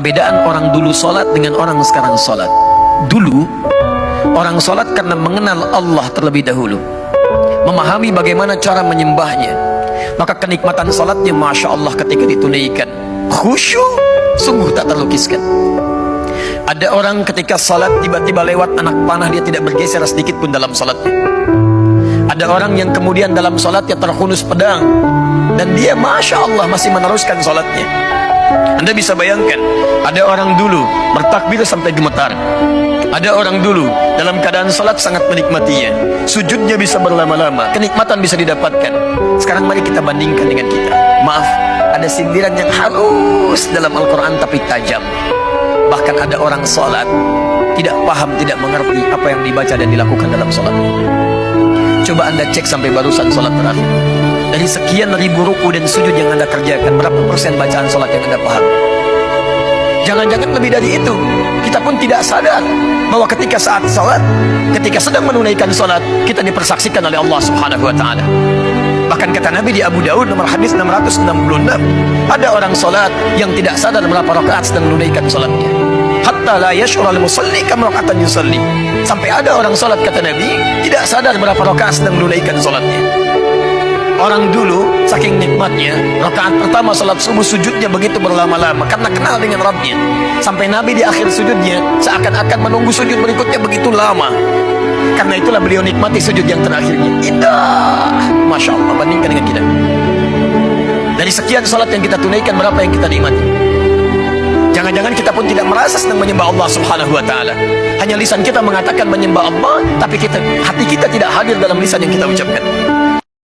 Perbedaan orang dulu sholat dengan orang sekarang sholat. Dulu orang sholat karena mengenal Allah terlebih dahulu, memahami bagaimana cara menyembahnya, maka kenikmatan sholatnya Masya Allah ketika ditunaikan, khusyuk sungguh tak terlukiskan. Ada orang ketika sholat tiba-tiba lewat anak panah, dia tidak bergeser sedikit pun dalam sholatnya. Ada orang yang kemudian dalam sholatnya terhunus pedang, dan dia Masya Allah masih meneruskan sholatnya. Anda bisa bayangkan, ada orang dulu bertakbir sampai gemetar. Ada orang dulu dalam keadaan salat sangat menikmatinya, sujudnya bisa berlama-lama, kenikmatan bisa didapatkan. Sekarang mari kita bandingkan dengan kita. Maaf, ada sindiran yang halus dalam Al-Quran tapi tajam. Bahkan ada orang salat tidak paham, tidak mengerti apa yang dibaca dan dilakukan dalam salat. Coba Anda cek sampai barusan salat terakhir, dari sekian ribu ruku dan sujud yang Anda kerjakan, berapa persen bacaan salat yang Anda paham? Jangan-jangan lebih dari itu. Kita pun tidak sadar bahwa ketika saat salat, ketika sedang menunaikan salat, kita dipersaksikan oleh Allah Subhanahu wa taala. Bahkan kata Nabi di Abu Daud nomor hadis 666, ada orang salat yang tidak sadar berapa rakaat sedang menunaikan salatnya. Hatta la yash'ur al-musalli kam raka'atan yusalli. Sampai ada orang salat, kata Nabi, tidak sadar berapa rakaat sedang menunaikan salatnya. Orang dulu saking nikmatnya, rakaat pertama salat subuh sujudnya begitu berlama-lama karena kenal dengan Rabbnya. Sampai Nabi di akhir sujudnya seakan-akan menunggu sujud berikutnya begitu lama. Karena itulah beliau nikmati sujud yang terakhirnya. Indah, Masya Allah, bandingkan dengan kita. Dari sekian salat yang kita tunaikan, berapa yang kita nikmati? Jangan-jangan kita pun tidak merasa sedang menyembah Allah Subhanahu wa taala. Hanya lisan kita mengatakan menyembah Allah, tapi hati kita tidak hadir dalam lisan yang kita ucapkan.